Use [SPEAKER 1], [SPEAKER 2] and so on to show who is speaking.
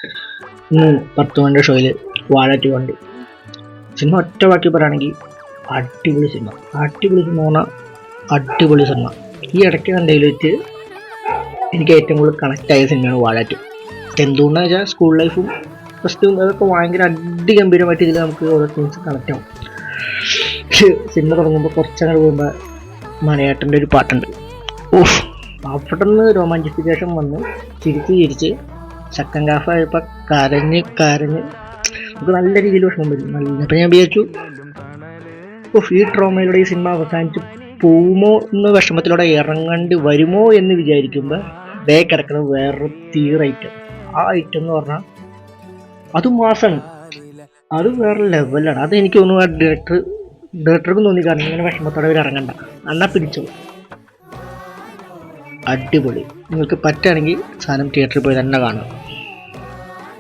[SPEAKER 1] ഇന്ന് 10 മണിയുടെ ഷോയിൽ വാഴ 2 കണ്ടു. സിനിമ ഒറ്റ വാക്കി പറയുകയാണെങ്കിൽ അടിപൊളി സിനിമ. അടിപൊളി സിനിമ പറഞ്ഞാൽ അടിപൊളി സിനിമ. ഈ ഇടയ്ക്ക് കണ്ടതിൽ വെച്ച് എനിക്ക് ഏറ്റവും കൂടുതൽ കണക്റ്റ് ആയ സിനിമയാണ് വാഴ 2. എന്തുകൊണ്ടാണെന്ന് വെച്ചാൽ സ്കൂൾ ലൈഫും ഫസ്റ്റും അതൊക്കെ ഭയങ്കര അടിഗംഭീരമായിട്ട് ഇതിൽ നമുക്ക് ഓരോ തിങ്സ് കണക്റ്റ് ആവും. സിനിമ തുടങ്ങുമ്പോൾ കുറച്ചങ്ങനെ പോകുമ്പോൾ മലയാട്ടൻ്റെ ഒരു പാട്ടുണ്ട്. ഓഹ്, അവിടെ നിന്ന് റൊമാൻറ്റിഫിക്കേഷൻ വന്ന് ചിരിച്ച് സെക്കൻഡ് ഹാഫ് ആയപ്പോൾ കരഞ്ഞ് നമുക്ക് നല്ല രീതിയിൽ വിഷമം വരും. അപ്പം ഞാൻ വിചാരിച്ചു ഈ ട്രോമയിലൂടെ ഈ സിനിമ അവസാനിച്ച് പോകുമോ എന്ന വിഷമത്തിലൂടെ ഇറങ്ങേണ്ടി വരുമോ എന്ന് വിചാരിക്കുമ്പോൾ കിടക്കുന്നത് വേറൊരു തീറൈറ്റം. ആ ഐറ്റം എന്ന് പറഞ്ഞാൽ അത് മാസമാണ്, അത് വേറെ ലെവലാണ്. അത് എനിക്ക് തോന്നുന്നു ആ ഡയറക്ടർക്കും തോന്നി, കാരണം ഇങ്ങനെ വിഷമത്തോടെ അവർ ഇറങ്ങണ്ട, എന്നാ പിടിച്ചു. അടിപൊളി. നിങ്ങൾക്ക് പറ്റുകയാണെങ്കിൽ സാധനം തിയേറ്ററിൽ പോയി തന്നെ കാണണം.